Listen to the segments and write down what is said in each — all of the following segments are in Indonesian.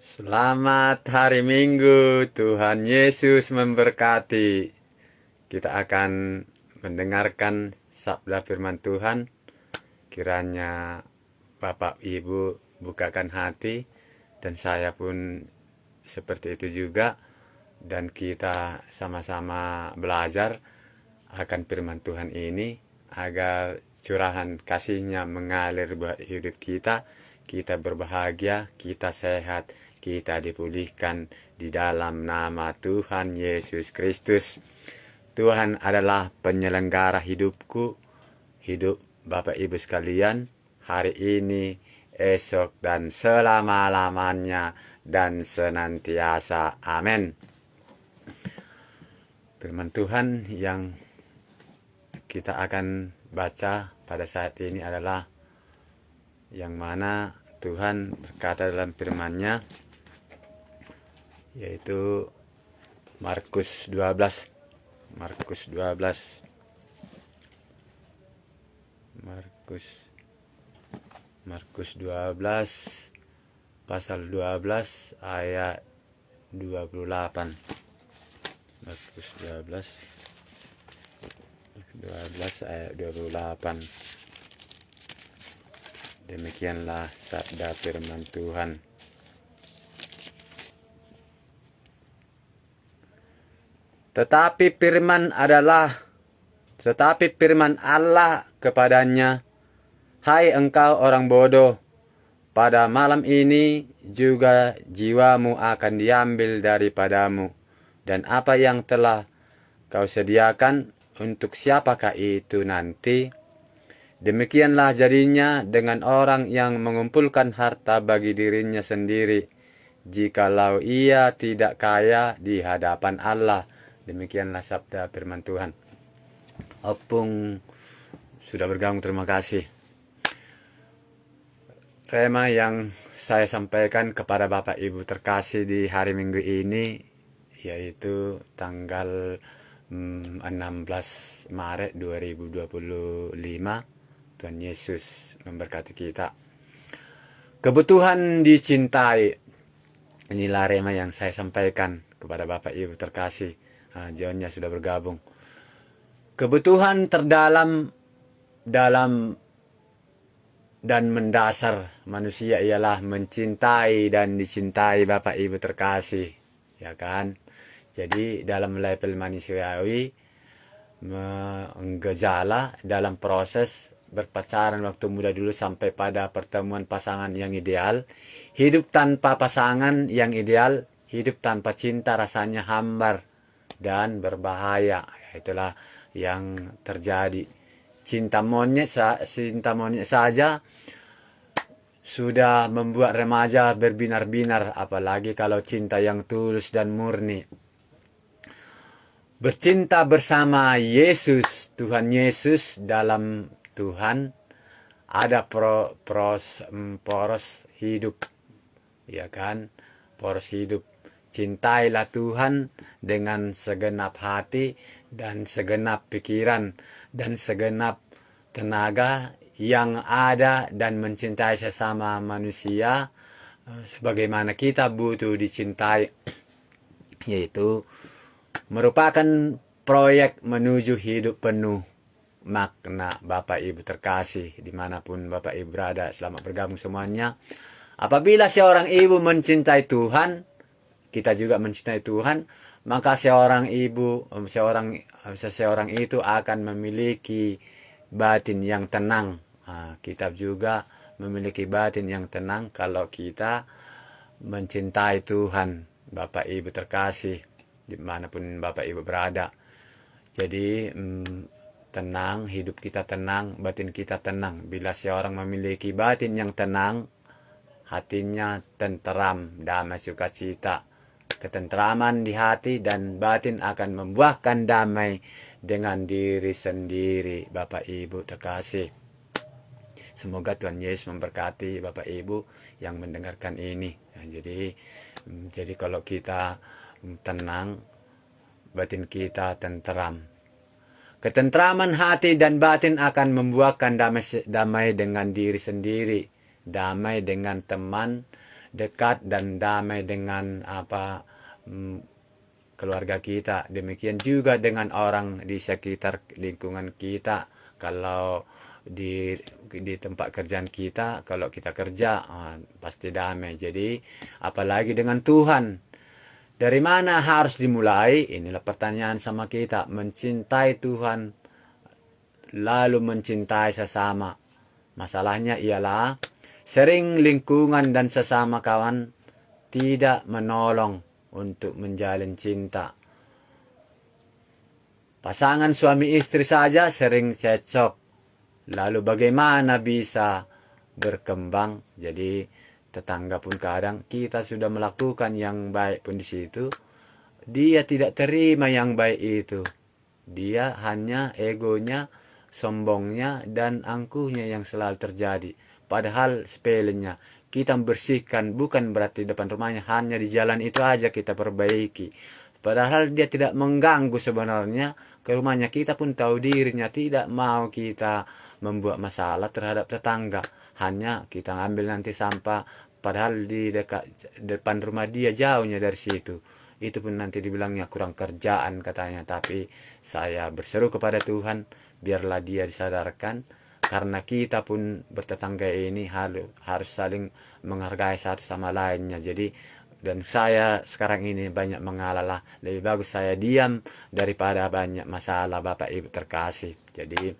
Selamat hari Minggu, Tuhan Yesus memberkati. Kita akan mendengarkan sabda firman Tuhan. Kiranya Bapak Ibu bukakan hati, dan saya pun seperti itu juga. Dan kita sama-sama belajar akan firman Tuhan ini, agar curahan kasih-Nya mengalir buat hidup kita. Kita berbahagia, kita sehat, kita dipulihkan di dalam nama Tuhan Yesus Kristus. Tuhan adalah penyelenggara hidupku, hidup Bapak Ibu sekalian, hari ini, esok, dan selama-lamanya, dan senantiasa. Amin. Firman Tuhan yang kita akan baca pada saat ini adalah yang mana Tuhan berkata dalam firman-Nya, yaitu Markus 12 pasal 12 ayat 28. Markus 12 ayat 28. Demikianlah sabda firman Tuhan. Tetapi firman Allah kepadanya, "Hai engkau orang bodoh, pada malam ini juga jiwamu akan diambil daripadamu, dan apa yang telah kau sediakan, untuk siapakah itu nanti?" Demikianlah jadinya dengan orang yang mengumpulkan harta bagi dirinya sendiri, jikalau ia tidak kaya di hadapan Allah. Demikianlah sabda firman Tuhan. Opung sudah bergabung, terima kasih. Tema yang saya sampaikan kepada Bapak Ibu terkasih di hari Minggu ini, yaitu tanggal 16 Maret 2025. Tuhan Yesus memberkati kita. Kebutuhan dicintai. Inilah rema yang saya sampaikan kepada Bapak Ibu terkasih. Johnnya sudah bergabung. Kebutuhan terdalam dan mendasar manusia ialah mencintai dan dicintai, Bapak Ibu terkasih, ya kan? Jadi dalam level manusiawi, menggejala dalam proses berpacaran waktu muda dulu sampai pada pertemuan pasangan yang ideal. Hidup tanpa pasangan yang ideal, hidup tanpa cinta rasanya hambar dan berbahaya. Itulah yang terjadi. Cinta monyet saja sudah membuat remaja berbinar-binar, apalagi kalau cinta yang tulus dan murni. Bercinta bersama Yesus, Tuhan Yesus. Dalam Tuhan ada poros hidup, ya kan? Poros hidup. Cintailah Tuhan dengan segenap hati dan segenap pikiran dan segenap tenaga yang ada, dan mencintai sesama manusia sebagaimana kita butuh dicintai, yaitu merupakan proyek menuju hidup penuh makna. Bapak Ibu terkasih, dimanapun Bapak Ibu berada, selamat bergabung semuanya. Apabila seorang ibu mencintai Tuhan, kita juga mencintai Tuhan, maka seorang itu akan memiliki batin yang tenang. Kita juga memiliki batin yang tenang kalau kita mencintai Tuhan, Bapak Ibu terkasih, dimanapun Bapak Ibu berada. Jadi tenang, hidup kita tenang, batin kita tenang. Bila seorang memiliki batin yang tenang, hatinya tenteram, damai, sukacita. Ketentraman di hati dan batin akan membuahkan damai dengan diri sendiri, Bapak Ibu terkasih. Semoga Tuhan Yesus memberkati Bapak Ibu yang mendengarkan ini. Jadi kalau kita tenang, batin kita tenteram. Ketentraman hati dan batin akan membuahkan damai dengan diri sendiri, damai dengan teman, dekat dan damai dengan keluarga kita. Demikian juga dengan orang di sekitar lingkungan kita. Kalau di tempat kerjaan kita, kalau kita kerja, pasti damai. Jadi apalagi dengan Tuhan. Dari mana harus dimulai? Inilah pertanyaan sama kita. Mencintai Tuhan, lalu mencintai sesama. Masalahnya ialah sering lingkungan dan sesama kawan tidak menolong untuk menjalin cinta. Pasangan suami istri saja sering cekcok. Lalu bagaimana bisa berkembang? Jadi tetangga pun kadang kita sudah melakukan yang baik pun di situ, dia tidak terima yang baik itu. Dia hanya egonya, sombongnya, dan angkuhnya yang selalu terjadi. Padahal sepelenya kita bersihkan bukan berarti depan rumahnya, hanya di jalan itu aja kita perbaiki. Padahal dia tidak mengganggu sebenarnya ke rumahnya. Kita pun tahu dirinya, tidak mau kita membuat masalah terhadap tetangga. Hanya kita ambil nanti sampah, padahal di depan rumah dia jauhnya dari situ. Itu pun nanti dibilangnya kurang kerjaan katanya. Tapi saya berseru kepada Tuhan, biarlah dia disadarkan. Karena kita pun bertetangga ini harus saling menghargai satu sama lainnya. Jadi, dan saya sekarang ini banyak mengalah. Lebih bagus saya diam daripada banyak masalah, Bapak Ibu terkasih. Jadi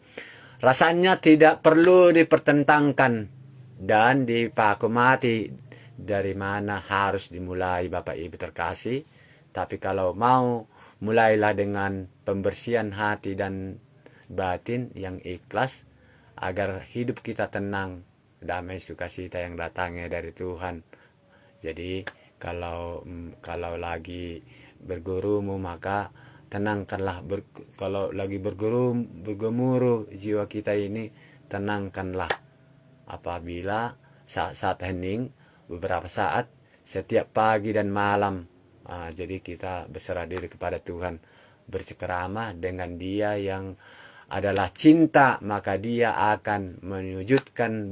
rasanya tidak perlu dipertentangkan dan dipaku mati dari mana harus dimulai, Bapak Ibu terkasih. Tapi kalau mau, mulailah dengan pembersihan hati dan batin yang ikhlas, agar hidup kita tenang, damai, sukacita yang datangnya dari Tuhan. Jadi kalau lagi bergurau, maka tenangkanlah. Kalau lagi bergemuruh jiwa kita ini, tenangkanlah. Apabila saat hening, beberapa saat setiap pagi dan malam, jadi kita berserah diri kepada Tuhan, bercengkerama dengan Dia yang adalah cinta, maka Dia akan menunjukkan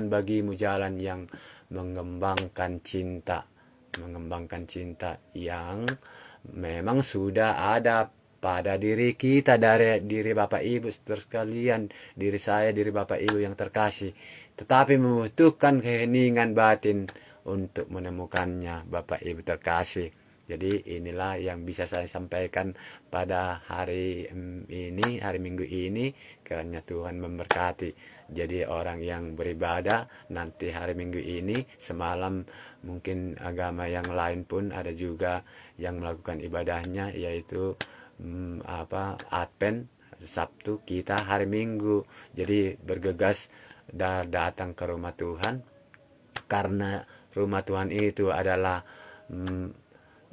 bagimu jalan yang mengembangkan cinta yang memang sudah ada pada diri kita, dari diri Bapak Ibu sekalian, diri saya, diri Bapak Ibu yang terkasih. Tetapi membutuhkan keheningan batin untuk menemukannya, Bapak Ibu terkasih. Jadi inilah yang bisa saya sampaikan pada hari ini, hari Minggu ini, kiranya Tuhan memberkati. Jadi orang yang beribadah nanti hari Minggu ini, semalam mungkin agama yang lain pun ada juga yang melakukan ibadahnya, yaitu Advent, Sabtu, kita hari Minggu. Jadi bergegas datang ke rumah Tuhan, karena rumah Tuhan itu adalah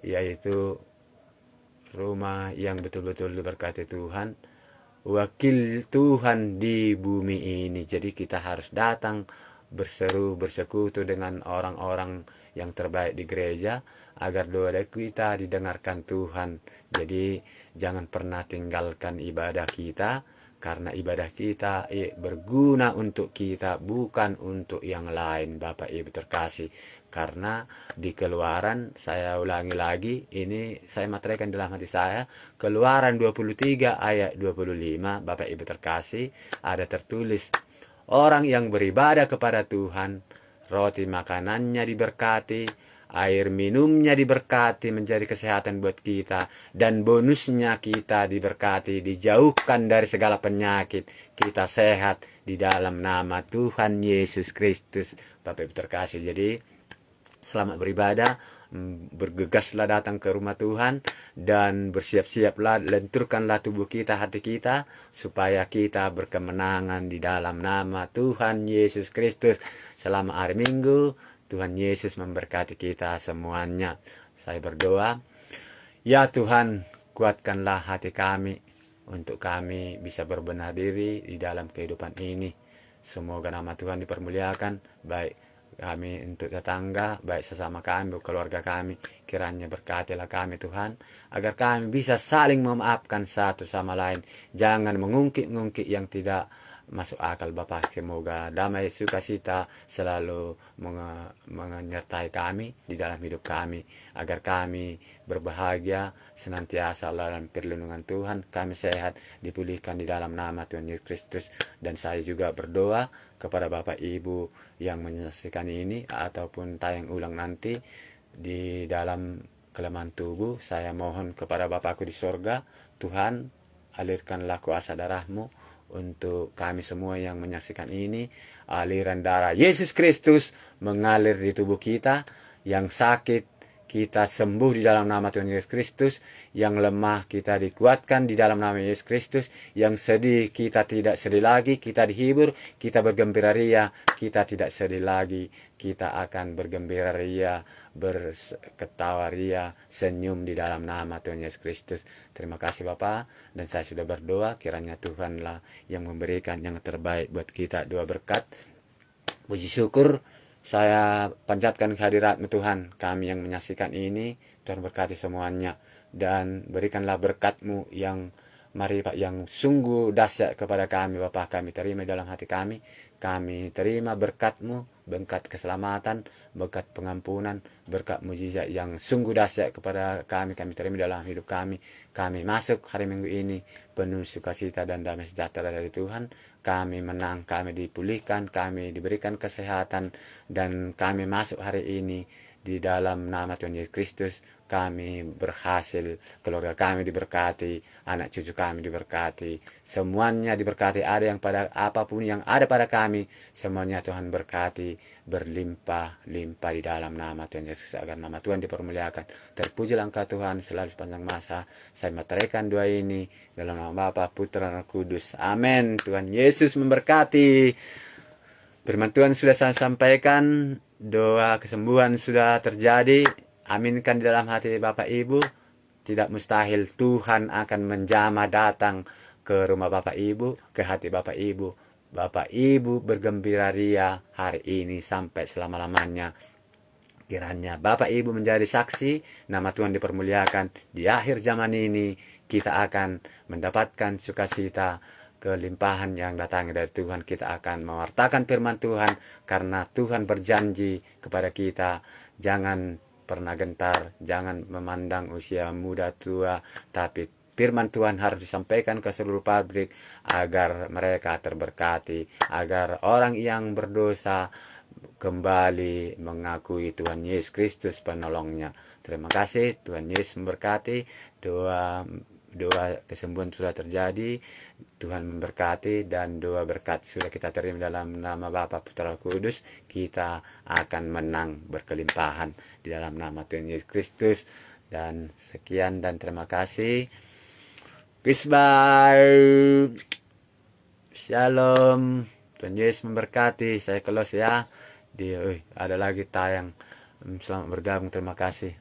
yaitu rumah yang betul-betul diberkati Tuhan, wakil Tuhan di bumi ini. Jadi kita harus datang berseru, bersekutu dengan orang-orang yang terbaik di gereja, agar doa kita didengarkan Tuhan. Jadi jangan pernah tinggalkan ibadah kita, karena ibadah kita berguna untuk kita, bukan untuk yang lain, Bapak Ibu terkasih. Karena di Keluaran, saya ulangi lagi, ini saya materaikan dalam hati saya, Keluaran 23 ayat 25, Bapak Ibu terkasih, ada tertulis, orang yang beribadah kepada Tuhan, roti makanannya diberkati, air minumnya diberkati, menjadi kesehatan buat kita, dan bonusnya kita diberkati, dijauhkan dari segala penyakit, kita sehat di dalam nama Tuhan Yesus Kristus. Bapak Ibu terkasih, jadi selamat beribadah, bergegaslah datang ke rumah Tuhan, dan bersiap-siaplah, lenturkanlah tubuh kita, hati kita, supaya kita berkemenangan di dalam nama Tuhan Yesus Kristus. Selama hari Minggu, Tuhan Yesus memberkati kita semuanya. Saya berdoa, ya Tuhan, kuatkanlah hati kami, untuk kami bisa berbenah diri di dalam kehidupan ini. Semoga nama Tuhan dipermuliakan, baik kami untuk tetangga, baik sesama kami, keluarga kami. Kiranya berkatilah kami Tuhan, agar kami bisa saling memaafkan satu sama lain. Jangan mengungkit-ungkit yang tidak masuk akal Bapak. Semoga damai sukacita selalu menyertai kami di dalam hidup kami, agar kami berbahagia senantiasa dalam perlindungan Tuhan, kami sehat, dipulihkan di dalam nama Tuhan Yesus Kristus. Dan saya juga berdoa kepada Bapak Ibu yang menyaksikan ini ataupun tayang ulang nanti di dalam kelemahan tubuh. Saya mohon kepada Bapakku di sorga, Tuhan, alirkanlah kuasa darah-Mu untuk kami semua yang menyaksikan ini. Aliran darah Yesus Kristus mengalir di tubuh kita. Yang sakit kita sembuh di dalam nama Tuhan Yesus Kristus. Yang lemah kita dikuatkan di dalam nama Yesus Kristus. Yang sedih kita tidak sedih lagi, kita dihibur, kita bergembira ria, kita tidak sedih lagi, kita akan bergembira ria, berketawa ria, senyum di dalam nama Tuhan Yesus Kristus. Terima kasih Bapak, dan saya sudah berdoa, kiranya Tuhanlah yang memberikan yang terbaik buat kita, doa berkat, puji syukur. Saya panjatkan kehadirat-Mu Tuhan, kami yang menyaksikan ini, Tuhan berkati semuanya, dan berikanlah berkat-Mu yang mari Pak, yang sungguh dahsyat kepada kami Bapak. Kami terima dalam hati kami terima berkat-Mu, berkat keselamatan, berkat pengampunan, berkat mujizat yang sungguh dahsyat kepada kami terima dalam hidup kami masuk hari Minggu ini penuh sukacita dan damai sejahtera dari Tuhan. Kami menang, kami dipulihkan, kami diberikan kesehatan, dan kami masuk hari ini di dalam nama Tuhan Yesus Kristus. Kami berhasil, keluarga kami diberkati, anak cucu kami diberkati, semuanya diberkati. Ada yang pada apapun yang ada pada kami, semuanya Tuhan berkati berlimpah-limpah di dalam nama Tuhan Yesus, agar nama Tuhan dipermuliakan. Terpujilah Engkau Tuhan selalu sepanjang masa. Saya meteraikan doa ini dalam nama Bapa, Putra, dan Roh Kudus. Amin. Tuhan Yesus memberkati. Firman Tuhan sudah saya sampaikan, doa kesembuhan sudah terjadi. Aminkan di dalam hati Bapak Ibu. Tidak mustahil Tuhan akan menjamah datang ke rumah Bapak Ibu, ke hati Bapak Ibu. Bapak Ibu bergembira ria hari ini sampai selama-lamanya. Kiranya Bapak Ibu menjadi saksi, nama Tuhan dipermuliakan. Di akhir zaman ini kita akan mendapatkan sukacita, kelimpahan yang datang dari Tuhan. Kita akan mewartakan firman Tuhan, karena Tuhan berjanji kepada kita, jangan pernah gentar, jangan memandang usia muda tua, tapi firman Tuhan harus disampaikan ke seluruh pabrik agar mereka terberkati, agar orang yang berdosa kembali mengakui Tuhan Yesus Kristus penolongnya. Terima kasih, Tuhan Yesus memberkati. Doa kesembuhan sudah terjadi, Tuhan memberkati, dan doa berkat sudah kita terima dalam nama Bapa, Putra, Kudus. Kita akan menang berkelimpahan di dalam nama Tuhan Yesus Kristus. Dan sekian dan terima kasih. Peace, bye. Shalom. Tuhan Yesus memberkati. Saya close ya. Ada lagi tayang. Selamat bergabung. Terima kasih.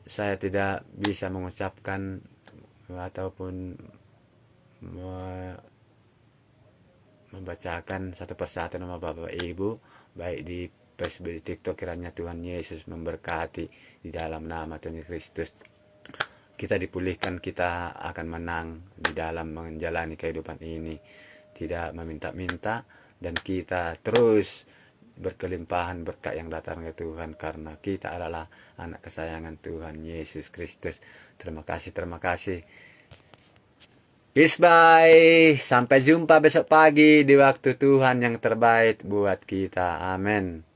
Saya tidak bisa mengucapkan ataupun membacakan satu persatu nama Bapak Ibu, baik di Facebook, di TikTok. Kiranya Tuhan Yesus memberkati di dalam nama Tuhan Yesus Kristus. Kita dipulihkan, kita akan menang di dalam menjalani kehidupan ini, tidak meminta-minta, dan kita terus berkelimpahan berkat yang datang dari Tuhan, karena kita adalah anak kesayangan Tuhan Yesus Kristus. Terima kasih, terima kasih. Peace, bye. Sampai jumpa besok pagi di waktu Tuhan yang terbaik buat kita. Amin.